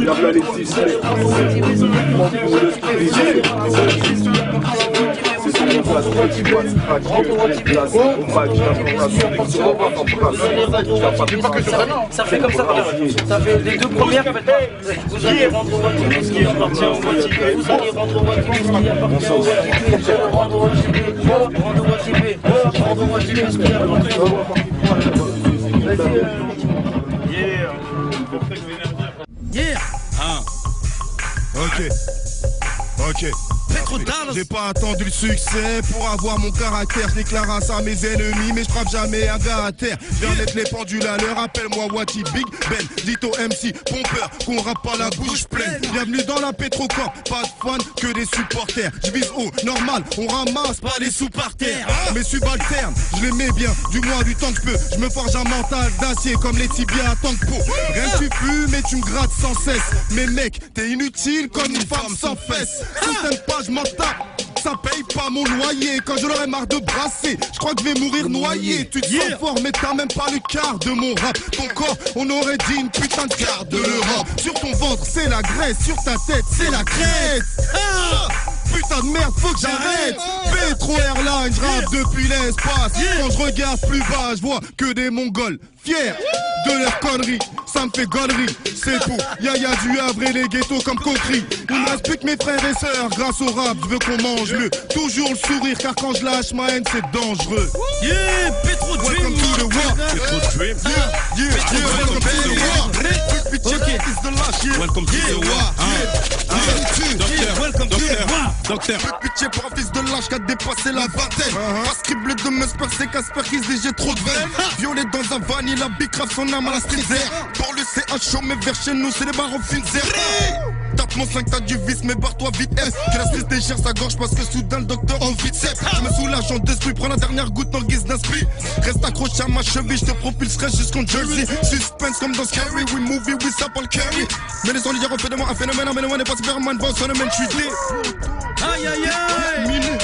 Bienvenue à l'église. Ça fait comme ça. Ça fait les deux premières. Vous allez rendre votre ce qui appartient au motivé. Vous allez rendre votre ce qui appartient au motivé. Rendre motivé. Rendre motivé. Rendre motivé ce qui appartient au motivé. Yeah. Ah. Ok. Ok. J'ai pas attendu le succès pour avoir mon caractère. Je déclare à ça mes ennemis, mais je frappe jamais un gars à terre. Viens mettre les pendules à l'heure, appelle-moi Wati Big Ben, Dito MC, pompeur, qu'on rappe pas la bouche pleine. Bienvenue dans la Pétrocorp, pas de fans que des supporters. Je vise haut, normal, on ramasse pas les sous par terre. Mes subalternes, je les mets bien, du moins du temps que je peux. Je me forge un mental d'acier comme les tibias à tant que peau. Rien que tu fumes mais tu me grattes sans cesse. Mais mec, t'es inutile comme une femme sans fesses. Certaines pages m'en tape. Ça paye pas mon loyer quand je l'aurais marre de brasser. Je crois que je vais mourir noyé. Tu te sens fort mais t'as même pas le quart de mon rap. Ton corps, on aurait dit une putain de carte de l'Europe. Sur ton ventre c'est la graisse, sur ta tête c'est la crête. Putain de merde, faut que j'arrête. Petro Airlines, je rappe depuis l'espace. Quand je regarde plus bas, je vois que des Mongols fiers de leur connerie. Ça me fait gonnerie, c'est pour Yaya du Havre et les ghettos comme coquerie. Il me reste plus que mes frères et sœurs. Grâce au rap, je veux qu'on mange mieux. Toujours le sourire, car quand je lâche ma haine, c'est dangereux. Yeah, Petro Dream. Welcome to the war. Petro Dream. Yeah, welcome to the war. Okay. Welcome to the war. Welcome to the war. Docteur. Pitié pour un fils de lâche qui a dépassé la vingtaine. Pas scribble de Musper, c'est Casper qui se dit j'ai trop de veine. Violet dans un van, il a bicrave son âme à la street air. Pour lui c'est un show, mais vers chez nous c'est les barres au fin tape mon 5, t'as du vice, mais barre-toi vite S. Que la Suisse déchire sa gorge parce que soudain le docteur en vite sec. Je me soulage en d'esprit, prends la dernière goutte en guise d'inspi. Reste accroché à ma cheville, je te propulserai jusqu'en Jersey. Suspense comme dans Scary, we movie, we s'appelle Carry. Mais les solidaires ont fait de moi un phénomène, mais moi n'est pas Superman, bon phénomène, je suis Aïe aïe aïe. Mine,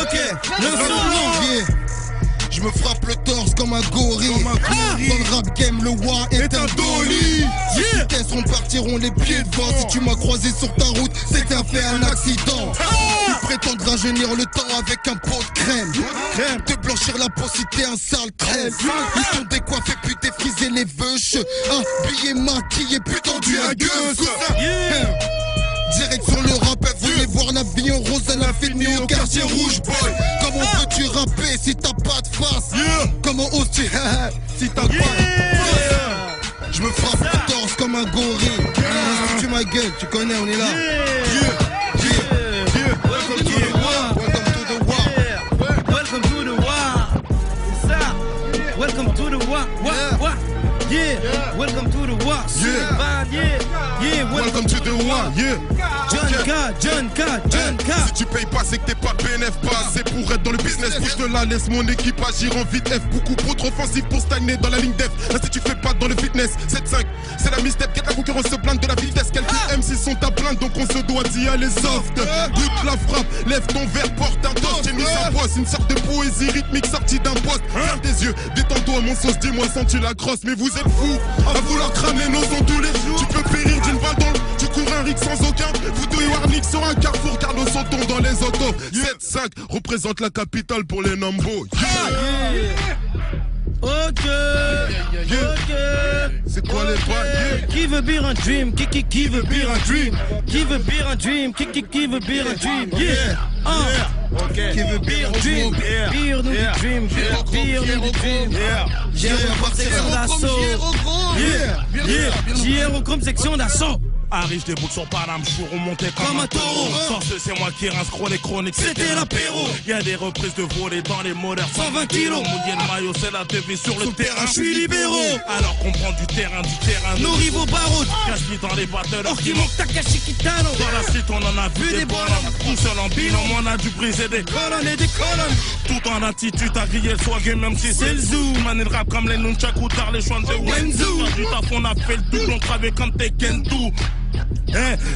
ok. Le son. Je me frappe le torse comme un gorille. Dans le rap game, le wa est un dolly. Si tu tesseront, partiront les pieds devant. Si tu m'as croisé sur ta route, c'est qu'un fait un accident. Tu prétends rajeunir le temps avec un pot de crème. Te blanchir la peau si t'es un sale crème. Ils sont décoiffés, puis défrisés les veuches. Habillés, maquillés, plus tendu à gueule. Direction le rap, elle voulait voir la vie en rose, elle a filmé au quartier rouge, boy. Comment peux-tu rapper si t'as pas de face? Comment oses-tu si t'as pas de face? Je me frappe le torse comme un gorille. Tu ma gueule, tu connais, on est là. Welcome to the war. Welcome to the war. C'est ça. Welcome to the war. Yeah. Welcome to the war. Yeah. Welcome to the war. Yeah. John K. Si tu payes pas, c'est que t'es pas bénéf, pas assez pour être dans le business. Bouge de là, laisse mon équipe agir en vitesse. Beaucoup trop offensif pour stagner dans la ligne def. Là, si tu fais pas dans le fitness, 7-5, c'est la mistep. Quelle la concurrence se plaint de la vitesse. Quelques MC sont à plaindre, donc on se doit d'y aller soft. Goûte la frappe, lève ton verre, porte un toast. J'ai mis sa bosse, une sorte de poésie rythmique sortie d'un poste. Ferme tes yeux, détends-toi, mon sauce, dis-moi sans tu la crosses. Mais vous êtes fous à vouloir cramer nos os tous les jours. Tu peux périr d'une balle dans le. Tu cours un rig sans aucun. Vous deux warning sur un carrefour car nos sautons dans les autos. 7-5 représente la capitale pour les Nambo. Ok. C'est quoi les bails? Qui veut beer un dream? Qui veut beer un dream? Qui veut beer un dream? Qui veut beer un dream? Yeah. Qui veut beer un dream? Beer nous du dream. Beer nous du dream. JR section d'assaut. JR Chrome section d'assaut. Arrive, je déboule sur Paname, je suis remonté comme un taureau. Force, c'est moi qui rince les chroniques, c'était l'apéro. Y'a des reprises de volets dans les moteurs, 120 kilos. Mouillé de maillot, c'est la devise sur le terrain, je suis libéraux. Alors qu'on prend du terrain, nos rivaux baroudent. Cache-lui dans les batteurs, Or qui manque Takashi Kitano. Dans la street, on en a vu des bonhommes. Tout seul en binôme, on a dû briser des colonnes et des colonnes. Tout en attitude, à griller le swag, même si c'est le zoo. Man, il rap comme les nunchaku, tard les chouans de Wenzu. Du taf, on a fait le double, on travaille comme Tekken 2.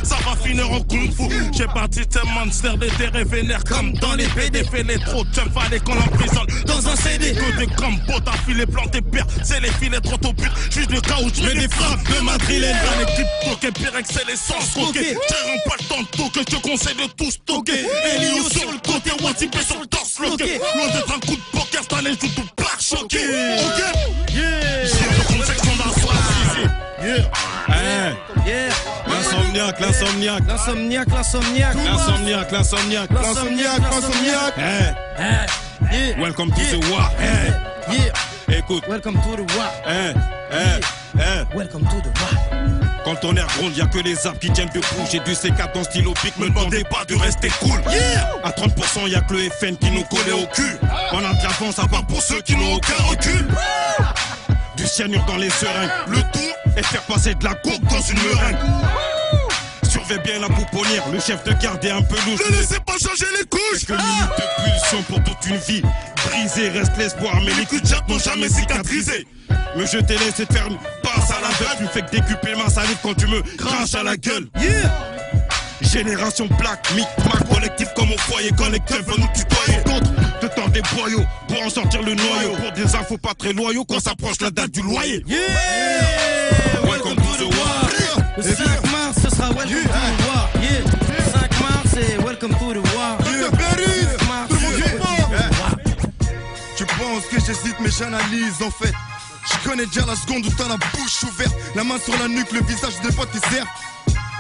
Ça va finir en kung fu. J'ai parti de ces monsters des terres vénères comme dans les BD. Fait les trop chum, fallait qu'on l'emprisonne dans un CD. Côté comme pot à filet planté père. C'est les filets trop au but. Juste le cas où je mets des frappes de madrilène. Dans l'équipe toquée, Pyrex c'est l'essence stockée. J'ai pas le temps de toquer, je te conseille de tout stocker. Elio sur le côté, Watipé sur le torse bloqué. Loin d'être un coup de poker, cette année je joue tout par choqué. Ok? Yeah! J'ai une section d'un soir ici. Yeah. L'insomniaque, l'insomniaque. L'insomniaque, l'insomniaque. L'insomniaque, l'insomniaque. L'insomniaque, l'insomniaque. Yeah. Welcome to the war. Yeah. Écoute. Welcome to the war. Welcome to the war. Quand ton air gronde, y'a que les arbres qui tiennent debout. J'ai du C4 dans stylo pic, me demandez pas de rester cool. À 30%, y'a que le FN qui nous collait au cul. On a de l'avance à part pour ceux qui n'ont aucun recul. Du cyanure dans les seringues. Le tout est faire passer de la coke dans une meringue. Surveille bien la pouponnière, le chef de garde est un peu louche. Ne laissez pas changer les couches. Quelques minutes de pulsion pour toute une vie. Brisé, reste l'espoir, mais les coups de jatte n'ont jamais cicatrisé. Me jeter laisser te faire une passe à la gueule. Tu me fais que décuper ma salive quand tu me craches à la gueule. Génération black, mic-mac, collectif comme au foyer. Quand les keufs veulent nous tutoyer, d'autres te tordent des boyaux pour en sortir le noyau. Pour des infos pas très loyaux quand s'approche la date du loyer. Welcome to the war. Le 5 mars, ce sera Welcome to the war. Le 5 mars, c'est Welcome to the war. Tu penses que j'hésite mais j'analyse en fait. Je connais déjà la seconde où t'as la bouche ouverte. La main sur la nuque, le visage des potes qui servent.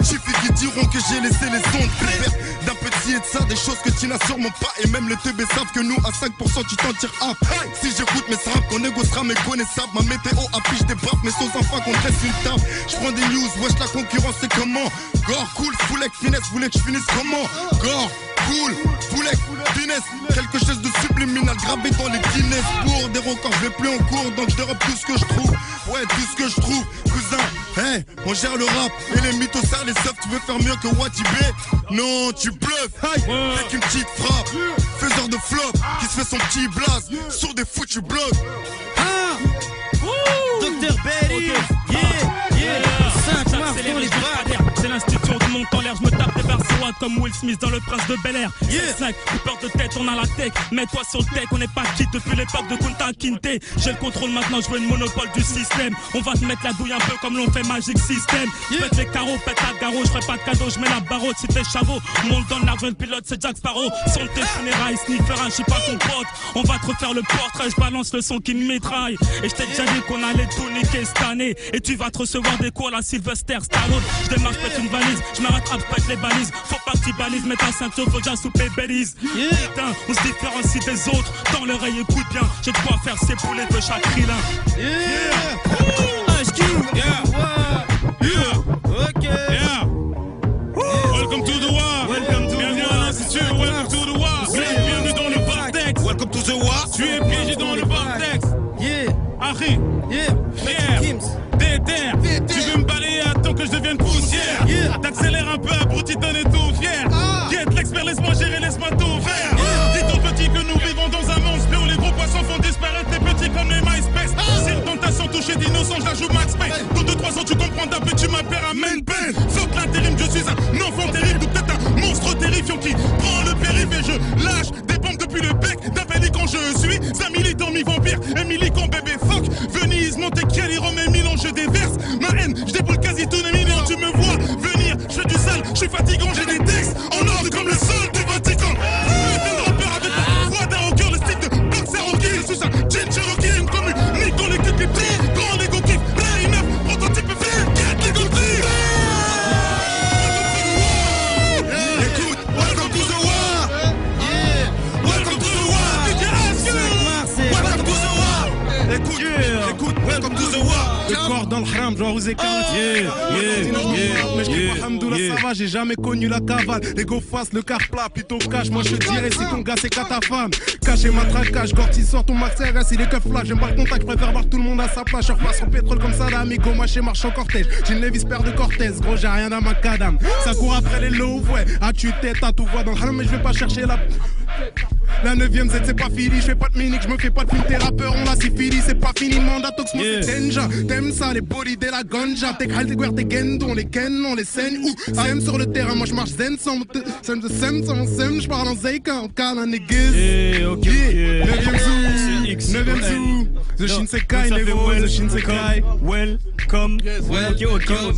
Chiffres qui diront que j'ai laissé les ondes ouvertes. D'un petit et de ça, des choses que tu n'as sûrement pas. Et même les teubés savent que nous à 5% tu t'en tires up. Si j'écoute mes saps, qu'on négociera mes connaissables. Ma météo affiche des baffes, mais sans enfants qu'on dresse une table. J'prends des news, wesh la concurrence c'est comment? Gore, cool, foulec, finesse, vous voulez que je finisse comment? Gore, cool, foulec, finesse. Quelque chose de subliminal gravé dans les Guinness. Pour des records, je vais plus en cours, donc je dérobe tout ce que je trouve. Ouais, tout ce que je trouve, cousin. Hey, on gère le rap et les mythos serrent les softs. Tu veux faire mieux que Watibé? Non, tu bluffes. Hey, avec une petite frappe, faiseur de flop qui se fait son petit blast sur des foutus blocs. Dr. Berry. Yeah. 5 mars pour les barres. C'est l'institution du monde en l'air, je me tape des barres sur comme Will Smith dans Le Prince de Bel-Air. Snack, coupeur de tête, on a la tech. Mets-toi sur le tech, on n'est pas quitte depuis l'époque de Kunta Kinte. J'ai le contrôle maintenant, je veux le monopole du système. On va te mettre la douille un peu comme l'on fait Magic System. Pète les carreaux, pète la garrot, je ferai pas de cadeau, je mets la barreau. Si t'es chavot, monte dans l'argent, le pilote c'est Jack Sparrow. Son tes funérailles, sniffer un, je suis pas ton pote. On va te refaire le portrait, je balance le son qui me mitraille. Et je t'ai déjà dit qu'on allait tout niquer cette année. Et tu vas te recevoir des cours à la Sylvester Stallone. Je démarre, je pète une valise, je me rattrape, je pète les balises. Faut pas que tu balises, mets ta ceinture, faut déjà souper bêtise. Putain, on se différencie des autres. Dans l'oreille, écoute bien, j'ai de quoi faire ces poulets de chaque rilin. Welcome to the war. Bienvenue à l'institut. Welcome to the war. Bienvenue dans le vortex. Welcome to the war. Tu es piégé dans le vortex. Harry. Fier. Déter. Tu veux me balayer, attends que je devienne poussière. T'accélères un peu, abruti, t'en es tout fier. Guette l'expert, laisse-moi gérer, laisse-moi tout faire. Dis ton petit que nous vivons dans un monde où les gros poissons font disparaître les petits comme les MySpace. Si une tentation touchée d'innocent, je la joue Max Payne. Dans 2-3 ans, tu comprends d'appeler, tu m'appelles à main peine. Fuck l'intérim, je suis un enfant terrible ou peut-être un monstre terrifiant qui prend le périph' et je lâche des bombes depuis le bec d'un pélican. Je suis un militant mi-vampire et militant bébé fuck. Venise, Monte-Chiali, Rome et Milan, je déverse ma haine, je déboule quasi tous les millions. Tu me vois venir, je fais du sale, je suis fatigant, j'ai des textes en ordre comme le sol du Vatican. Putain de rappeur avec la voix d'un rocker, le style de boxer rocky. Je suis un jean Cherokee, une commune, nique dans les culs qui brillent, grand les go kiff, play neuf, prototype fait, get les go kiff. Écoute, welcome to the war. Welcome to the war. Welcome to the war. Écoute, welcome to the war. Le corps dans le haram, genre aux écarts. Mais je dis pas Hamdoullah, ça va, j'ai jamais connu la cavale. Les go face, le car plat, plutôt cash. Moi je te dirais si ton gars c'est qu'à ta femme. Caché ma traquage, Gorty sort ton max RS, il est keuf là. J'aime pas le contact, je préfère voir tout le monde à sa place. Je repasse en pétrole comme ça, l'amigo, moi chez marche en cortège. J'ai une Levis paire de Cortez, gros j'ai rien dans ma cadame. Ça court après les low, ouais. Ah tu t'es, t'as tout voix dans le haram, mais je vais pas chercher la. La 9ème Z c'est pas fini, je fais pas de minique, je me fais pas de film, t'es rappeur, on la syphilis, c'est pas fini, mandat tox, moi c'est Denja. T'aimes ça, les bolides et la ganja, t'es kral, t'es guerre, t'es gendo, on les ken, on les saigne, ou sème sur le terrain, moi je marche zen sans sème, je parle en Zayka, on cale un niggas. Ok, 9ème zoo, 9ème zoo, The Shinsekai, négro, The Shinsekai. Welcome, welcome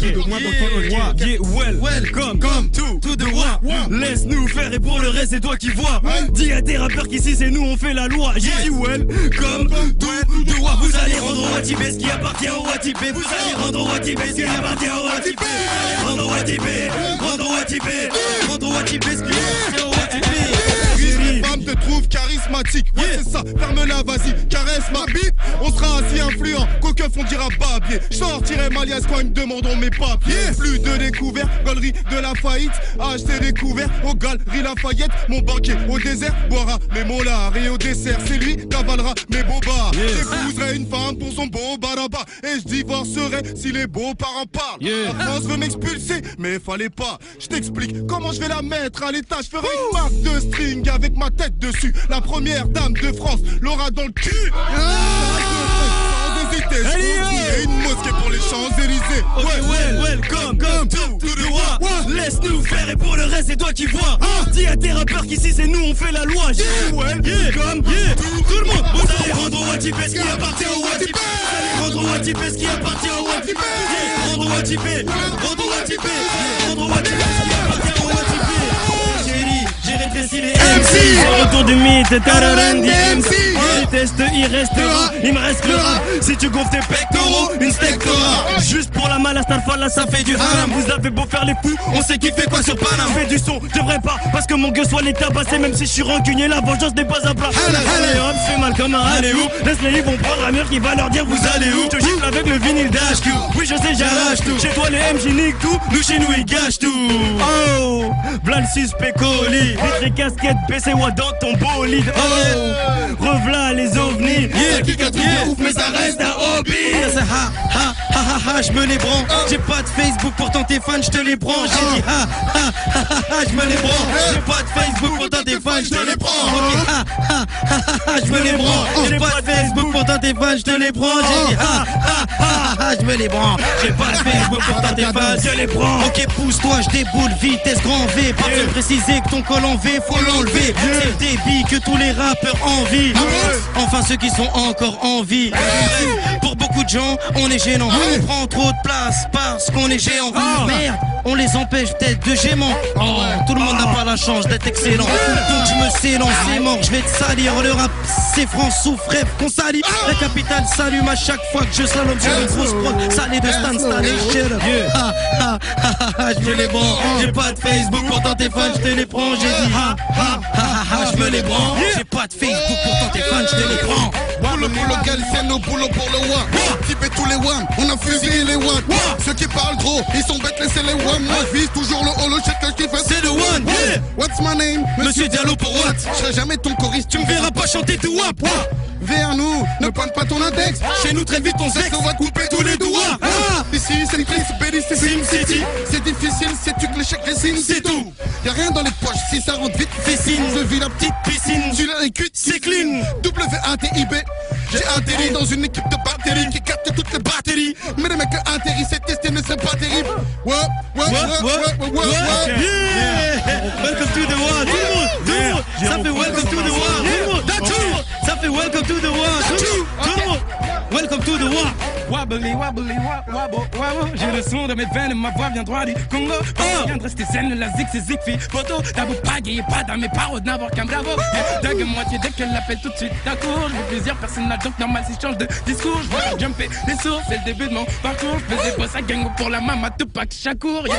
to the one. Laisse-nous faire et pour le reste c'est toi qui vois. Dis à tes rappeurs qu'ici c'est nous on fait la loi. J'ai dit welcome to the one. Vous allez rendre au Watibé ce qui appartient au Watibé. Vous allez rendre au Watibé ce qui appartient au Watibé. Rendre au Watibé, rendre au Watibé, rendre au Watibé ce qui appartient au Watibé. Les femmes te trouvent charismatique, ouais c'est ça, ferme-la, vas-y, caresse ma bite. On sera assis influent, qu'aucun on dira papier. Je sortirai ma liasse quand ils me demanderont mes papiers. Plus de découverts, galerie de la faillite. HC découvert, aux galeries Lafayette. Mon banquier au désert boira mes molars. Et au dessert, c'est lui cavalera mes bobards. J'épouserai une femme pour son beau baraba. Et je divorcerai si les beaux-parents parlent. La France veut m'expulser, mais fallait pas. Je t'explique comment je vais la mettre à l'état. Je ferai une marque de string avec ma tête dessus. La première dame de France l'aura dans le cul. Sans hésiter, je une mosquée pour les Champs-Élysées. Welcome to the one. Laisse-nous faire et pour le reste c'est toi qui vois. Dis à tes rappeurs qu'ici c'est nous on fait la loi. Welcome tout le monde. Vous allez rendre au Watibé ce qui appartient au Watibé. Vous allez rendre au Watibé ce qui appartient au Watibé. Rendre au Watibé, rendre au Watibé, rendre au Watibé ce qui appartient au Watibé. Chérie, j'ai rétréci les MC. Au retour du mythe, Tararan MC. Il teste, il restera, il me reste le rap. Si tu gonfles tes pectoraux, une steak t'aura. Juste pour la mala, là ça fait du haram. Vous avez beau faire les fous, on sait qui fait quoi sur Paname. Fais du son, je devrais pas, parce que mon gueule soit les tabassé. Même si je suis rancunier, la vengeance n'est pas à plat. Allez hop, c'est mal comme un allez où. Laisse-les, ils vont prendre un mur qui va leur dire vous allez où. Je gifle avec le vinyle d'HQ. Oui je sais j'arrache tout. Chez toi les MJ nique tout, nous chez nous ils gâchent tout. Oh, v'là le suspect colis. Vitre casquette, PC wa dans ton bolide. Oh, rev'là les ovnis. Ça kick un truc de ouf mais ça reste un hobby. Je me les branle. J'ai pas de Facebook pourtant tes fans je te les prends. J'ai dit je me les branle. J'ai pas de Facebook pourtant tes fans je te les prends. Je me les branle. J'ai pas de Facebook pourtant tes fans je te les prends. J'ai dit je me les branle. J'ai pas de Facebook pourtant tes fans je les prends. Ok pousse-toi je déboule vitesse grand V. Pas de préciser que ton col en V faut l'enlever. C'est le débit que tous les rappeurs envient. Enfin ceux qui sont encore en vie. Pour beaucoup de gens on est gênant. On prend trop de place parce qu'on est géant. Merde, on les empêche peut-être de gémant. Tout le monde n'a pas la chance d'être excellent. Donc je me s'élance, c'est mort, je vais te salir. Le rap c'est France souffre, rêve qu'on salit. La capitale s'allume à chaque fois que je slalom sur une grosse prod. Salé de Stan Stanley, je me les branle. J'ai pas de Facebook pourtant tes fans je te les prends. J'ai dit je me les branle. J'ai pas de Facebook pourtant tes fans je te les prends. Boulot pour le gal, c'est nos boulots pour le one. Typé tous les one, on a fusillé les one. Ceux qui parlent trop, ils sont bêtes, laissez les one. Moi je vise toujours le holo, shit que je kiffe, c'est le one. What's my name? Monsieur Diallo pour what? Je serai jamais ton choriste, Tu me verras pas chanter tout wap. Vers nous, ne pointe pas ton index. Chez nous très vite on sexe, On va te couper tous les doigts. Ici c'est une crise, Belly, c'est SimCity. C'est difficile, c'est tu que l'échec récine, c'est tout. Y'a rien dans les poches, si ça rentre vite, fais signe. Je vis la petite piscine, tu l'as les cuites, c'est clean. WATIB. J'ai atterri dans une équipe de batteries qui capte toutes les batteries. Mais les mecs atterris, c'est testé, mais c'est pas terrible. Welcome to the one. Tout le monde, ça fait welcome to the one. Ça fait welcome to the one. Tout le monde, welcome to the one. Wobbly, wobbly, wobble, wobble. J'ai le son de mes veines, ma voix vient droit du Congo. Vient de rester zen, la zig, c'est zigfi. Photo, d'abord pas gay, pas dans mes paroles, n'avoir qu'un bravo. Dague moitié dès qu'elle l'appelle tout de suite. D'accord, je veux plaisir personnel, donc normal si je change de discours. Je veux jumper les sources, c'est le début de mon parcours. Je faisais pas ça, gang pour la maman, Tupac Shakur. Qui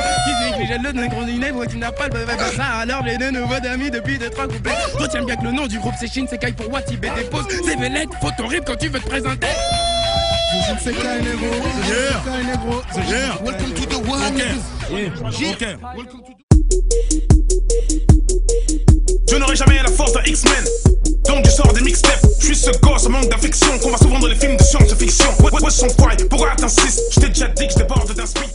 néglige le négro du nez, tu n'as pas le bébé comme ça. Alors j'ai de nouveaux amis depuis 2-3 couplets. Retiens bien que le nom du groupe c'est Shin, c'est Kai pour Watibé dépose. C'est Vélette, photo rip quand tu veux te présenter. C'est Kai Negro. Welcome to the one. Je n'aurai jamais la force d'un X-Men. Donc je sors des mixtapes. Je suis ce gosse, manque d'affection qu'on va souvent dans les films de science-fiction. Ouais, son poids, pourquoi t'insistes? Je t'ai déjà dit que je déborde d'un speed.